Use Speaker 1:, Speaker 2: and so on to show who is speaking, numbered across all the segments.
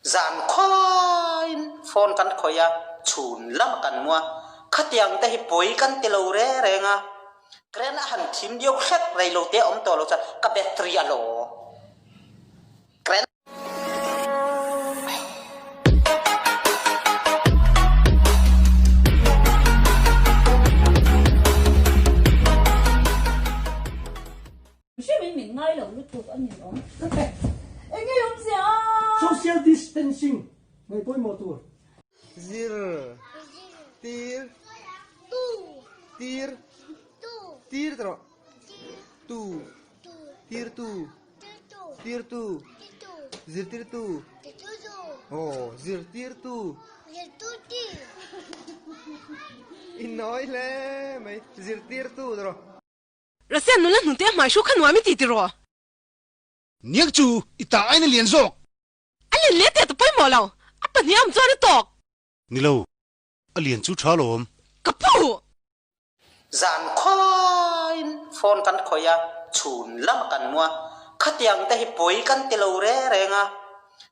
Speaker 1: zan khoin phone kan khoya chun lam kan mua khatiang te hi poi kan te lo re re nga kren han thim dio khet rei lo te om to lo cha ka battery alo kren
Speaker 2: 挨樓都做緊嘢講。應該用啥
Speaker 3: Social distancing. May boy mo to.
Speaker 4: Zir. Tir.
Speaker 5: Tu.
Speaker 4: Tir.
Speaker 5: Tu.
Speaker 4: Tir tro. Tu.
Speaker 5: Tu.
Speaker 4: Tir tu.
Speaker 5: Tu.
Speaker 4: Tir tu.
Speaker 5: Tu.
Speaker 4: Zir tir tu.
Speaker 5: Tu.
Speaker 4: Oh, zir tir tu.
Speaker 5: Tu. Tu.
Speaker 4: Inoi le, mai zir tir tu tro.
Speaker 6: เราเส้นนู้นแล้วหนูเตี้ยหมายชูขันว่าไม่ตีติรอ
Speaker 7: Niak chu ita ai na lian zok
Speaker 6: อันเลี้ยเลี้ยเตี้ยตัวไปหมดแล้วอัปปะเนี่ยมันจ้าได้ตอก
Speaker 7: ni lo a lian chu tha lom
Speaker 6: กระปู้
Speaker 1: zan khoin phone kan khoya chun lam kan mua khatiang te hi poi kan te lo re re nga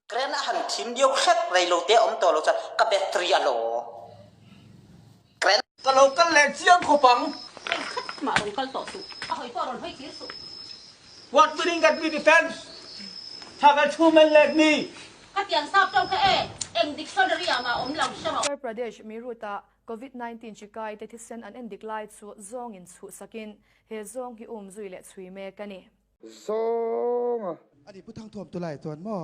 Speaker 1: kren han thim dio khet rei lo te om to lo cha ka battery alo kren
Speaker 3: Kalau kan lek siang kopang.
Speaker 2: ไอ้คัดมาลงกันต่อสู้เอาให้พ่อรอนให้เสียสู้
Speaker 3: What winning got me defense? Have a two men like me.
Speaker 2: คัดยังทราบเจ้าแค่เอ็งดิกชันนารีมาอมหลังใช่ไหม
Speaker 8: Uttar Pradesh mi ruta COVID-19 chikai te thisen an endik lai chu zong in chu sakin he zong hi zui le chui me kani
Speaker 4: Song. Adi putang tuam tu lai tuan mo.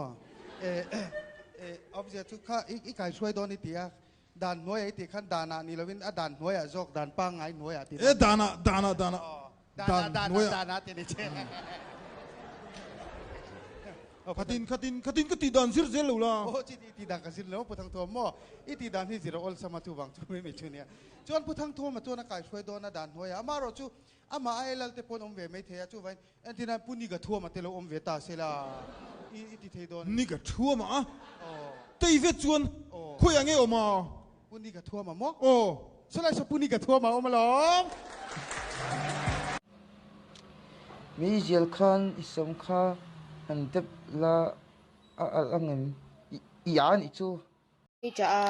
Speaker 4: Object tu kha ikaiช่วยโดนนี่เตียด่านหน่วยไอ้ที่ขั้นด่านนี่เราวินด่านหน่วยจอกด่านปังไงหน่วยที่
Speaker 7: dana
Speaker 4: ด่านนี่เช่
Speaker 7: khatin ka ti dan sir zel lo la
Speaker 4: โอ้จีที่ด่านกันสิแล้วพุทธังตัวมั่วอีที่ด่านที่สิเราอลสมาตุบังจูไม่ชูเนี่ยจวนพุทธังตัวมาตัวนักการช่วยโดนด่านหน่วยอามาเราจูอามาไอ้เราเตปนอมเวไม่เทียจูไว้อันที่นั่นปุ่นนี่ก็ทั่วมาเตลอมเวตาเสลาอีที่เทโดน
Speaker 7: ni ka thua ma tei ve chuan khoi ange o ma
Speaker 4: ปุ่นนี่ก็ทั่วมามั่ว
Speaker 7: o
Speaker 4: สลายสปุ่นนี่ก็ทั่วมาอมหลงมีเจลคันอิสมคาอันเดบลาอังเงินยานอิจู
Speaker 9: นี่จะอา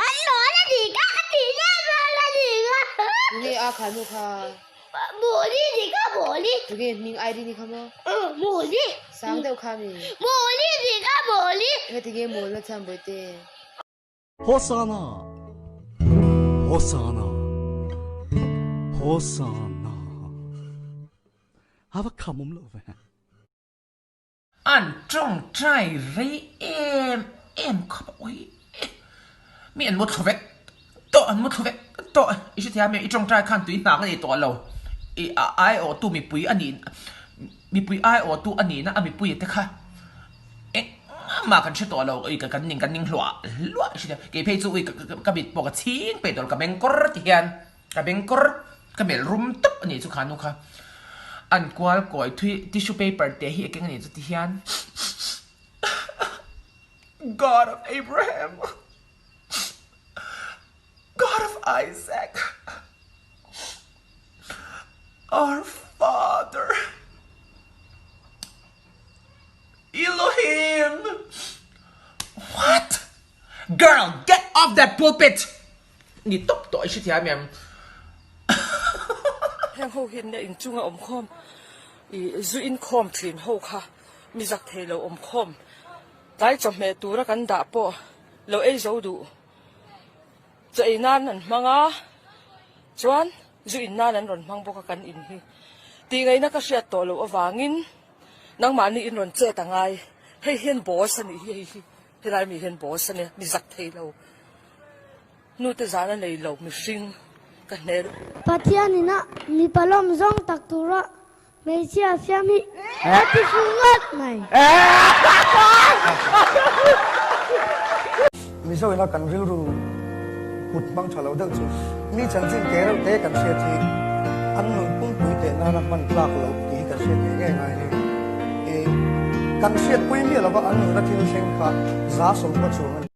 Speaker 5: Ano na di ka katina na di ka.
Speaker 9: นี่อาขายมุค่ะ
Speaker 5: Muli di ka muli.
Speaker 9: ทุกอย่างนิ่งไอดีนี่ค่ะมั้ง
Speaker 5: Muli.
Speaker 9: สร้างเดียวค่ะมี
Speaker 5: Muli di ka muli.
Speaker 9: เฮ้ยทุกอย่างมูลแล้วทำไปเต้
Speaker 10: Hosanna, Hosanna, Hosanna. Have a come on, love.
Speaker 11: อันจงใจรีเอ็มเขาบอกว่ามีอันมุดเขาเวกตัวอันมุดเขาเวกตัวอีสุดท้ายมีอีจงใจขันตุยหนักเลยตัวเราอีไอโอตัวมีปุ๋ยอันนี้มีปุ๋ยไอโอตัวอันนี้นะมีปุ๋ยแต่ค่ะเอ๊ะมากันเชื่อตัวเราอีกันนิ่งหลัวอีสุดท้ายเกี่ยวกับจุ้ยกับบิดปกติไปตัวกับเบงกอร์ที่เฮียนกับเบงกอร์กับเบลรุมตุ๊บอันนี้สุขานุค่ะอันกวาลก่อยทิชชู่เปเปอร์เดี๋ยวเฮียกันนี่จะที่เฮียน God of Abraham God of Isaac our Father Elohim what girl get off that pulpit นี่ตบต่อยชิที่ไหน
Speaker 12: ยังเขาเห็นเนี่ยอินจุงอมคอมอีจุอินคอมทรีนเขาค่ะมีจักเทเราอมคอมได้จำเมตัวรักันดาปอเราเอ้ยจะดูจะไอ้นั่นนั่นมังอ่ะจวนจุอินนั่นนั่นรอนมังบอกกันอินฮีตีไงนักเสียตัวเราวางินนังมานี่อินรอนเจตังไงให้เห็นบอสนี่ให้ได้มีเห็นบอสเนี่ยมีจักเทเรานู่นแต่จานันเลยเราไม่ซิงกันเนร
Speaker 5: Patiani na ni palom zong taktura. May siya siya mi. Ati sungat mai.
Speaker 4: มีเจ้าหน้ากันริ้วรูหุดบังฉลาดเด็กจูมีจังจิงเกลเตะกันเสียทีอันหนุ่มปุ้งปุ้ยเตะนานักมันปลากเหลาตีกันเสียทีง่ายๆนี่กันเสียปุ้ยมีแล้วก็อันหนุ่มนักที่เชงค่ะจ้าสมบัติสูง